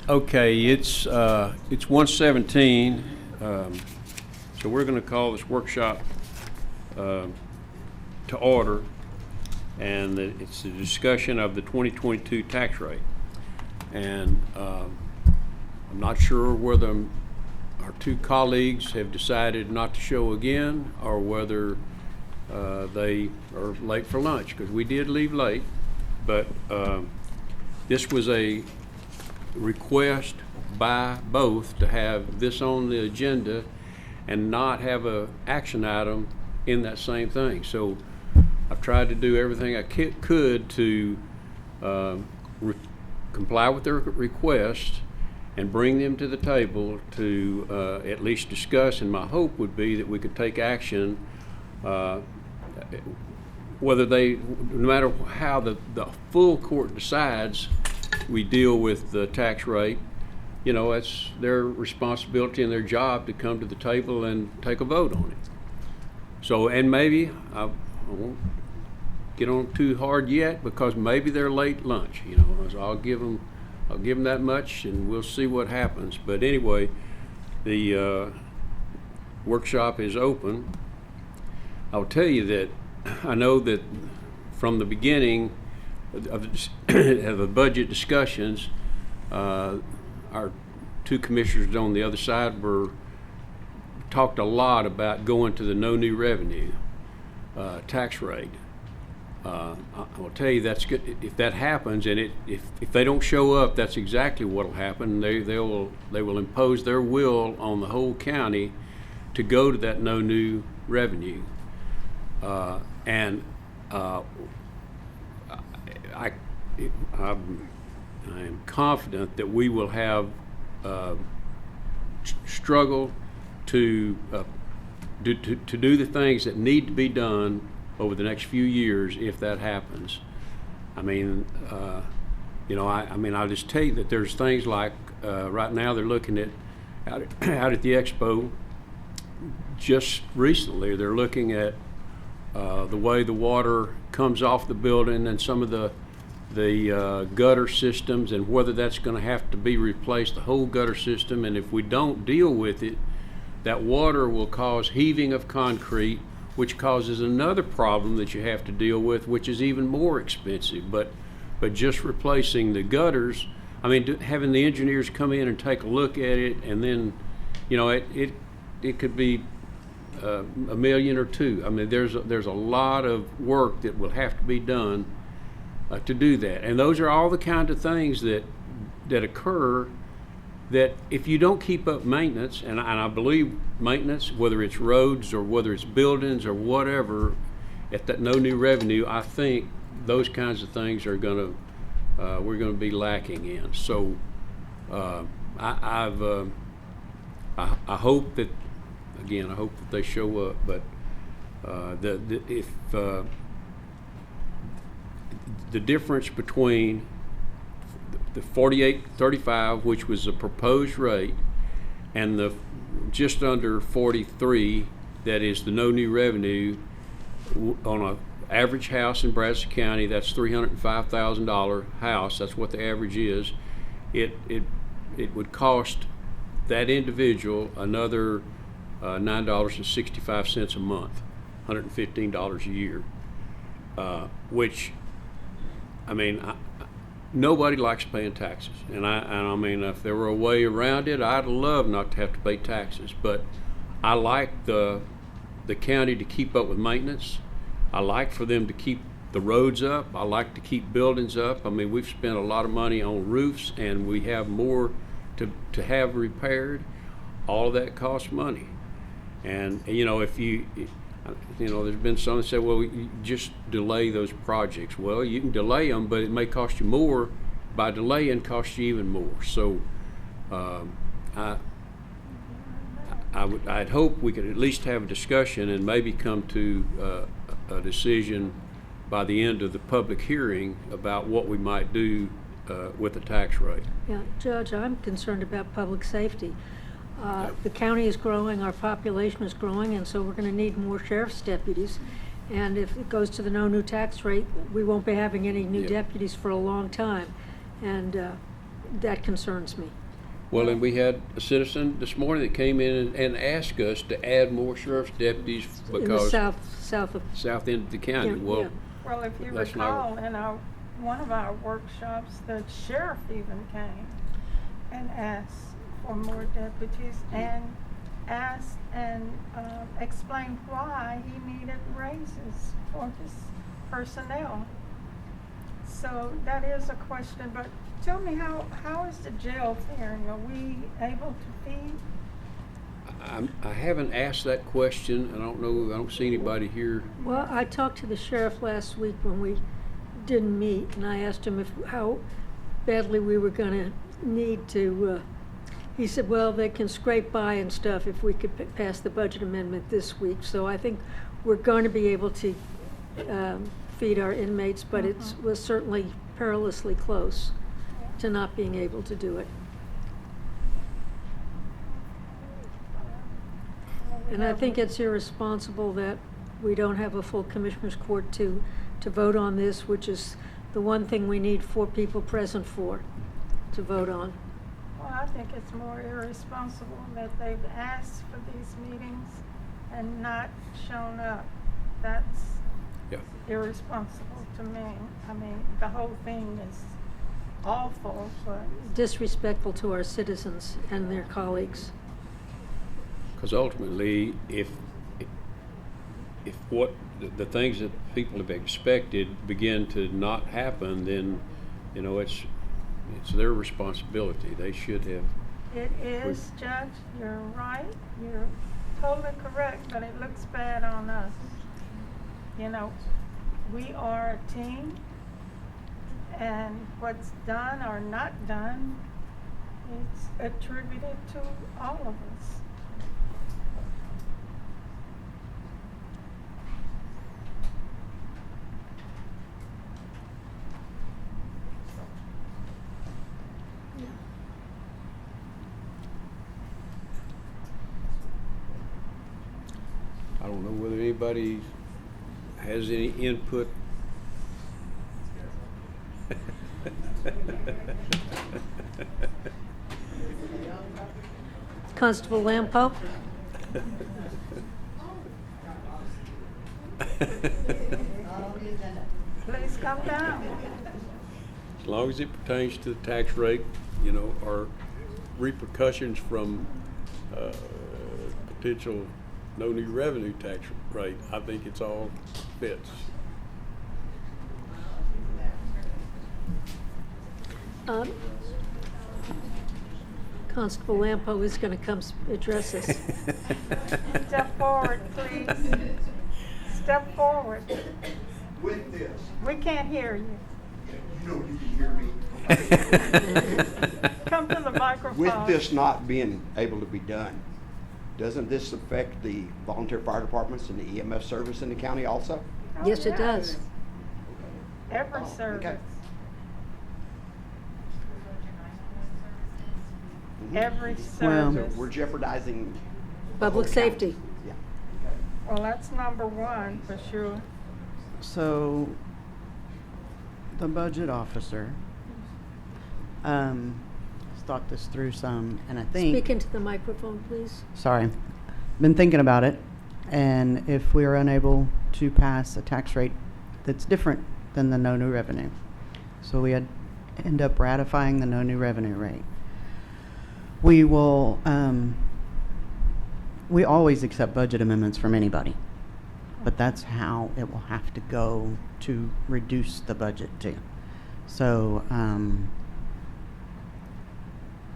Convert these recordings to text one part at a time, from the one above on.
Okay, it's 1:17, so we're going to call this workshop to order, and it's a discussion of the 2022 tax rate. And I'm not sure whether our two colleagues have decided not to show again, or whether they are late for lunch, because we did leave late. But this was a request by both to have this on the agenda and not have a action item in that same thing. So I've tried to do everything I could to comply with their request and bring them to the table to at least discuss, and my hope would be that we could take action whether they, no matter how the full court decides we deal with the tax rate. You know, it's their responsibility and their job to come to the table and take a vote on it. So, and maybe I won't get on too hard yet, because maybe they're late lunch. You know, so I'll give them that much, and we'll see what happens. But anyway, the workshop is open. I'll tell you that I know that from the beginning of the budget discussions, our two commissioners on the other side talked a lot about going to the no new revenue tax rate. I will tell you that's good if that happens, and if they don't show up, that's exactly what will happen. They will impose their will on the whole county to go to that no new revenue, and I am confident that we will have struggle to do the things that need to be done over the next few years if that happens. I mean, I'll just tell you that there's things like right now they're looking at out at the expo. Just recently, they're looking at the way the water comes off the building and some of the gutter systems, and whether that's going to have to be replaced, the whole gutter system. And if we don't deal with it, that water will cause heaving of concrete, which causes another problem that you have to deal with, which is even more expensive. But just replacing the gutters, I mean, having the engineers come in and take a look at it, and then, you know, it could be $1 million or $2 million. I mean, there's a lot of work that will have to be done to do that, and those are all the kind of things that occur that if you don't keep up maintenance, and I believe maintenance, whether it's roads or whether it's buildings or whatever, at that no new revenue, I think those kinds of things are we're gonna be lacking in. So I hope that, again, I hope that they show up. But if the difference between the 48.35, which was the proposed rate, and the just under 43, that is the no new revenue, on an average house in Brazos County, that's $305,000 house. That's what the average is. It would cost that individual another $9.65 a month, $115 a year, which, I mean, nobody likes paying taxes, and I mean, if there were a way around it, I'd love not to have to pay taxes. But I like the county to keep up with maintenance. I like for them to keep the roads up. I like to keep buildings up. I mean, we've spent a lot of money on roofs, and we have more to have repaired. All of that costs money, and you know, if you know, there's been some that say, well, you just delay those projects. Well, you can delay them, but it may cost you more. By delaying, cost you even more. So I'd hope we could at least have a discussion and maybe come to a decision by the end of the public hearing about what we might do with the tax rate. Yeah, Judge, I'm concerned about public safety. The county is growing, our population is growing, and so we're going to need more sheriff's deputies. And if it goes to the no new tax rate, we won't be having any new deputies for a long time. And that concerns me. Well, and we had a citizen this morning that came in and asked us to add more sheriff's deputies In the because south of, south end of the county. Yeah, Well, yeah. Well, if you That's not- recall, in one of our workshops, the sheriff even came and asked for more deputies and asked and explained why he needed raises for his personnel. So that is a question, but tell me, how is the jail faring? Are we able to feed? I haven't asked that question. I don't see anybody here. well, I talked to the sheriff last week when we didn't meet, and I asked him how badly we were gonna need to, he said, well, they can scrape by and stuff if we could pass the budget amendment this week. So I think we're going to be able to feed our inmates, but it was certainly perilously close to not being able to do it. And I think it's irresponsible that we don't have a full commissioners court to vote on this, which is the one thing we need 4 people present for, to vote on. Well, I think it's more irresponsible that they've asked for these meetings and not shown up. That's Yeah. irresponsible to me. I mean, the whole thing is awful, but Disrespectful to our citizens and their colleagues. Because ultimately, if what the things that people have expected begin to not happen, then it's their responsibility. They should have. it is, Judge, you're right. You're totally correct, but it looks bad on us. We are a team, and what's done or not done is attributed to all of us. I don't know whether anybody has any input. Constable Lampo? Please come down. As long as it pertains to the tax rate, or repercussions from potential no new revenue tax rate, I think it's all fits. Constable Lampo is going to come address us. Step forward, please. Step forward. With this, We can't hear you. you know you can hear me. Come to the microphone. With this not being able to be done, doesn't this affect the volunteer fire departments and the EMS service in the county also? Oh, Yes, it does. Every Oh, service. okay. Mhm. Every Well- So service. we're jeopardizing. the Public whole county. safety. Yeah. Well, that's number one for sure. So, the budget officer thought this through some, and I think, Speak into the microphone, please. sorry, been thinking about it, and if we are unable to pass a tax rate that's different than the no new revenue, so we end up ratifying the no new revenue rate, we will, we always accept budget amendments from anybody. But that's how it will have to go to reduce the budget too. So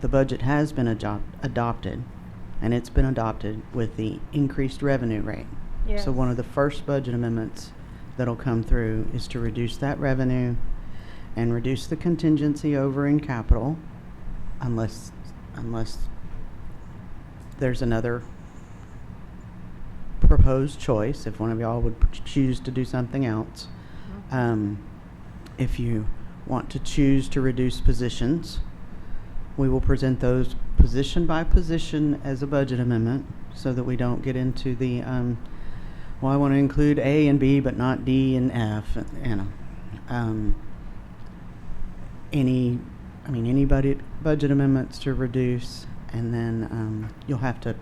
the budget has been adopted, and it's been adopted with the increased revenue rate. Yes. So one of the first budget amendments that'll come through is to reduce that revenue and reduce the contingency over in capital, unless there's another proposed choice, if one of y'all would choose to do something else. If you want to choose to reduce positions, we will present those position by position as a budget amendment so that we don't get into the, well, I want to include A and B but not D and F, any I mean, any budget amendments to reduce, and then you'll have to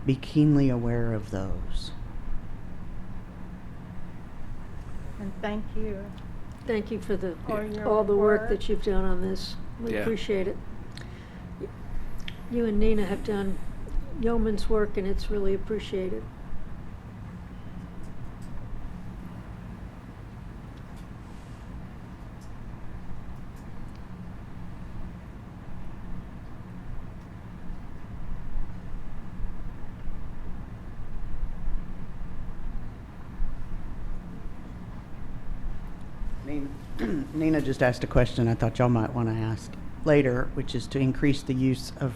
be keenly aware of those. And thank you. Thank you for the, For your all the work work. that you've done on this. We Yeah. appreciate it. You and Nina have done yeoman's work, and it's really appreciated. Nina just asked a question I thought y'all might want to ask later, which is to increase the use of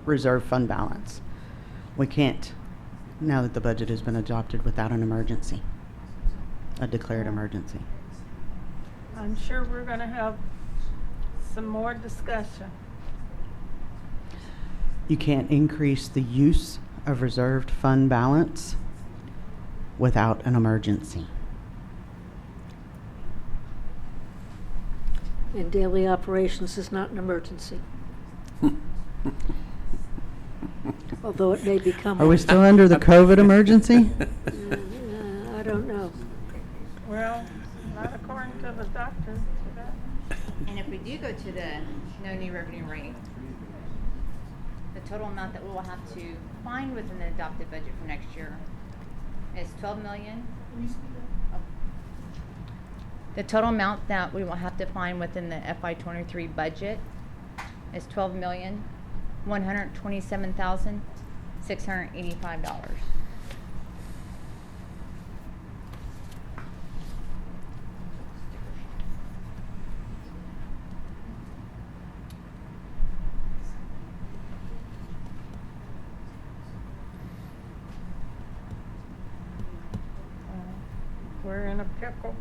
reserve fund balance. We can't, now that the budget has been adopted, without an emergency, a declared emergency. I'm sure we're gonna have some more discussion. You can't increase the use of reserved fund balance without an emergency. And daily operations is not an emergency. Although it may become Are we one. still under the COVID emergency? I don't know. Well, not according to the doctor today. And if we do go to the no new revenue rate, the total amount that we will have to find within the adopted budget for next year is 12 million. Oh. The total amount that we will have to find within the FY23 budget is $12,127,685. We're in a pickle.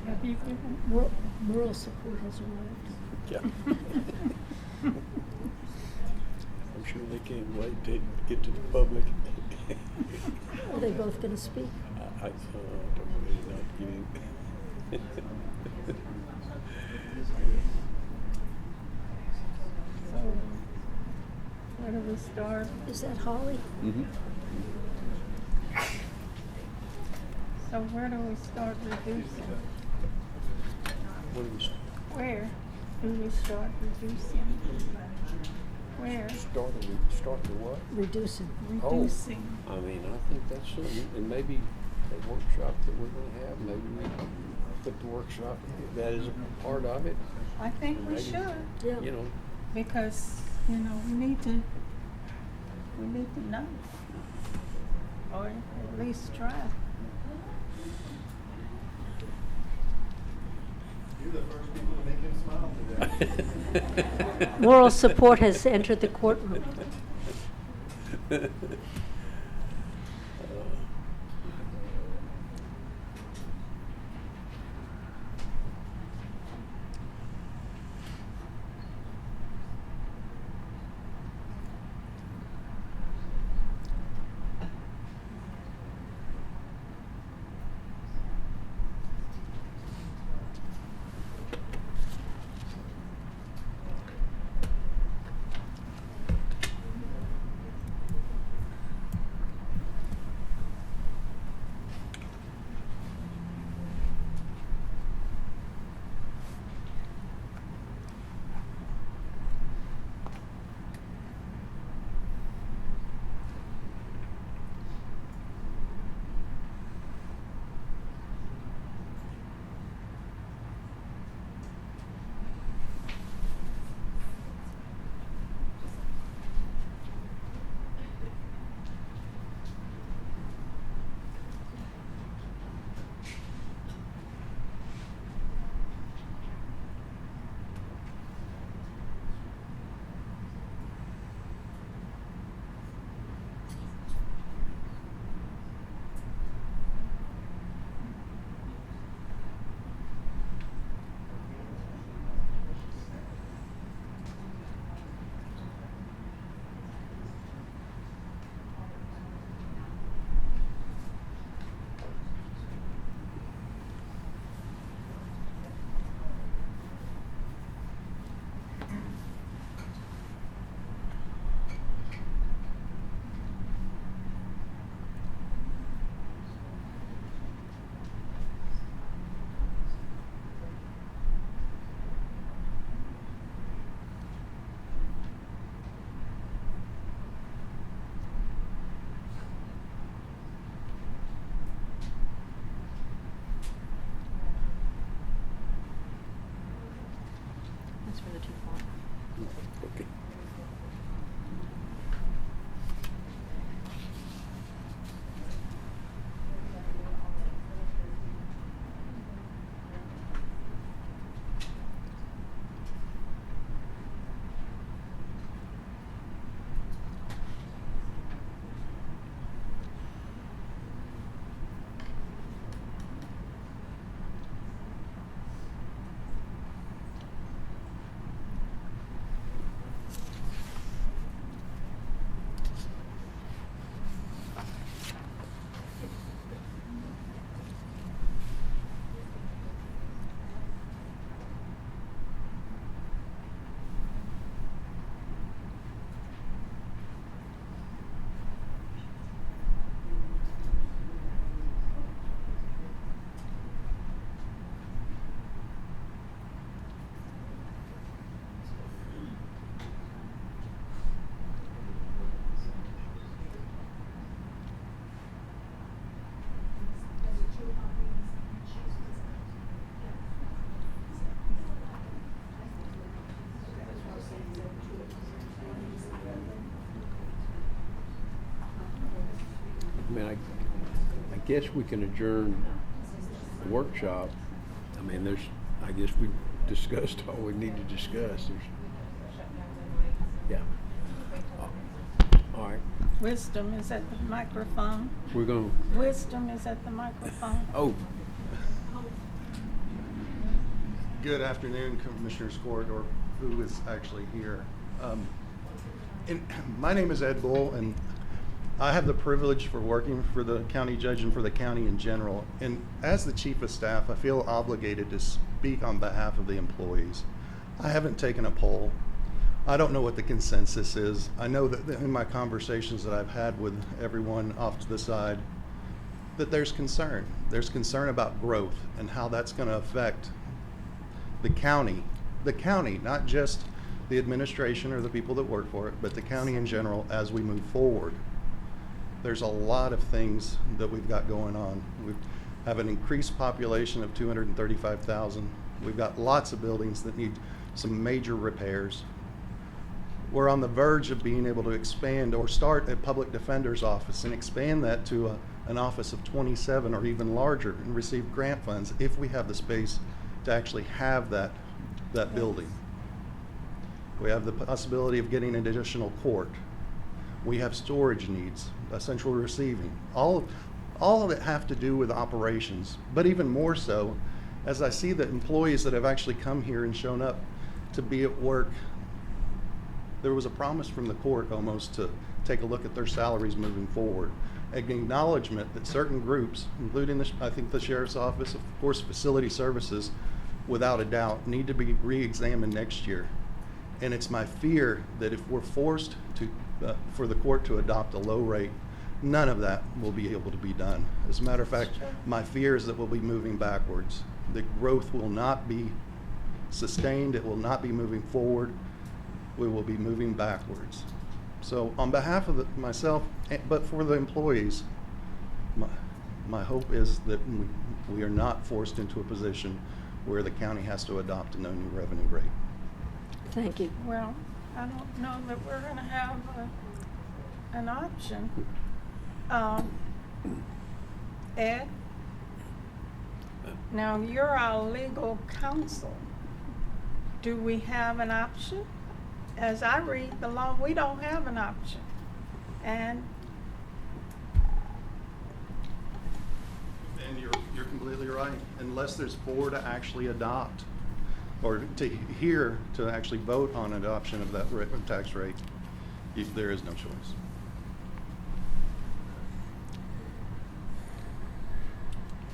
Have you given? Moral support has arrived. Yeah. I'm sure they can't wait to get to the public. Are they both going to speak? I don't really not getting. So, where do we start? Is that Holly? Mm-hmm. So where do we start reducing? What do we Where do we start reducing? Where? start the what? Reducing. Reducing. I mean, I think that's something, and maybe a workshop that we're gonna have, maybe we put the workshop, that is a part of it. I think we Maybe. should, Yeah. You know, because, you know, we need to know. Or at least try. You're the first people to make him smile today. Moral support has entered the courtroom. I mean, I guess we can adjourn the workshop. I mean, I guess we discussed all we need to discuss. Yeah. All right, Wisdom is at the microphone. we're gonna, Wisdom is at the microphone. oh, Good afternoon, Commissioner Court, or who is actually here. My name is Ed Bull, and I have the privilege for working for the county judge and for the county in general. And as the chief of staff, I feel obligated to speak on behalf of the employees. I haven't taken a poll. I don't know what the consensus is. I know that in my conversations that I've had with everyone off to the side, that there's concern. There's concern about growth and how that's going to affect the county, not just the administration or the people that work for it, but the county in general as we move forward. There's a lot of things that we've got going on. We have an increased population of 235,000. We've got lots of buildings that need some major repairs. We're on the verge of being able to expand or start a public defender's office and expand that to an office of 27 or even larger and receive grant funds if we have the space to actually have that building. We have the possibility of getting an additional court. We have storage needs, central receiving. All of it have to do with operations, but even more so, as I see the employees that have actually come here and shown up to be at work, there was a promise from the court almost to take a look at their salaries moving forward. An acknowledgement that certain groups, including I think the sheriff's office, of course facility services, without a doubt, need to be re-examined next year. And it's my fear that if we're forced to, for the court to adopt a low rate, none of that will be able to be done. As a matter of fact, my fear is that we'll be moving backwards. The growth will not be sustained. It will not be moving forward. We will be moving backwards. So on behalf of myself, but for the employees, my hope is that we are not forced into a position where the county has to adopt a no new revenue rate. Thank you. Well, I don't know that we're gonna have an option. Ed? Now, you're our legal counsel. Do we have an option? As I read the law, we don't have an option. And you're completely right. Unless there's 4 to actually adopt, or to actually vote on adoption of that tax rate, there is no choice.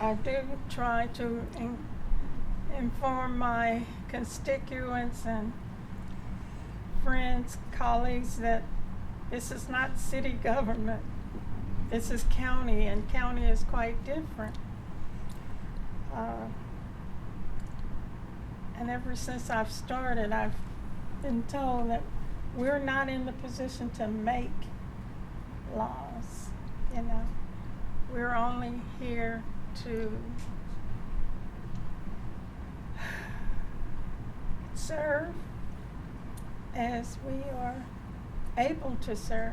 I do try to inform my constituents and friends, colleagues, that this is not city government. This is county, and county is quite different. And ever since I've started, I've been told that we're not in the position to make laws, you know. We're only here to serve as we are able to serve.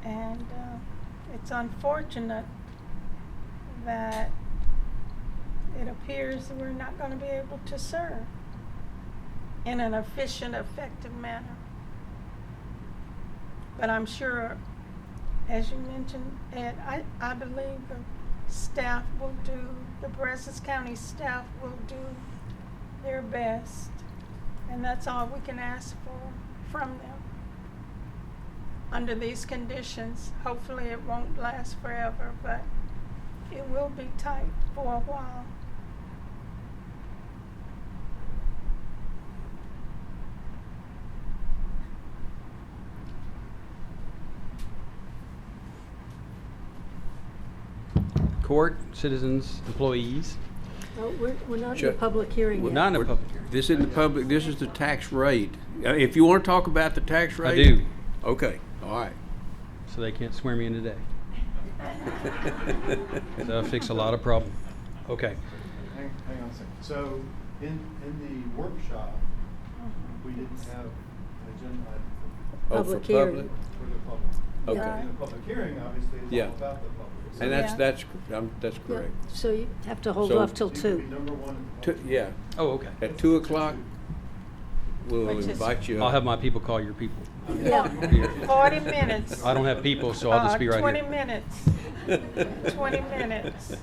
And it's unfortunate that it appears that we're not going to be able to serve in an efficient, effective manner. But I'm sure, as you mentioned, Ed, I believe the staff will do, the Brazos County staff will do their best. And that's all we can ask for from them. Under these conditions, hopefully it won't last forever, but it will be tight for a while. Court, citizens, employees. Oh, we're not in Sure. a public hearing Well, yet. not in a public hearing. this isn't the public, this is the tax rate. If you want to talk about the tax rate. I do, Okay, all right. so they can't swear me in today. That'll fix a lot of problems. Okay. Hang on a second. So in the workshop, we didn't have an agenda item Oh, for public hearing. public? For the public. Okay. Yeah. And the public hearing, obviously, is Yeah. all about the public. So And that's, Yeah. that's Yeah, correct. so you have to hold So- off till you could 2. be number one. Yeah, Oh, okay. at 2 o'clock, we'll Which is- invite you I'll up. have my people call your people. Yeah. 40 minutes. I don't have people, so I'll just be right 20 here. minutes. 20 minutes.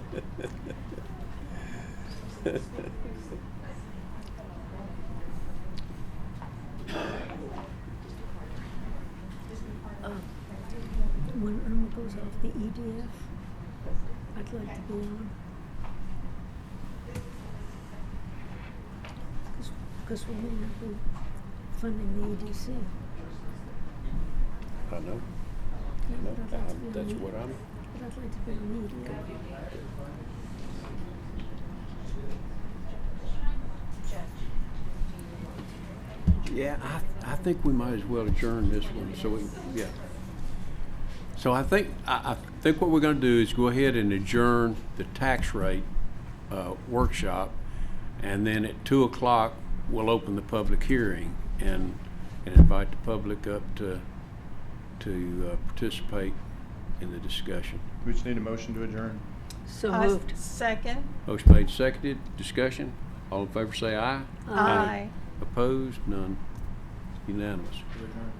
When Irma goes off the EDF, I'd like to be on. Because we may not be funding the EDC. I know, Yeah, I know. but I'd like to be on That's the- what I'm, But I'd like to be on the EDF. yeah, I think we might as well adjourn this one, so we, yeah. So I think what we're gonna do is go ahead and adjourn the tax rate, workshop, and then at 2 o'clock, we'll open the public hearing and invite the public up to participate in the discussion. We just need a motion to adjourn. So I moved. Second. Motion made, seconded, discussion. All in favor say aye. Aye. Opposed? None. Unanimous. To adjourn.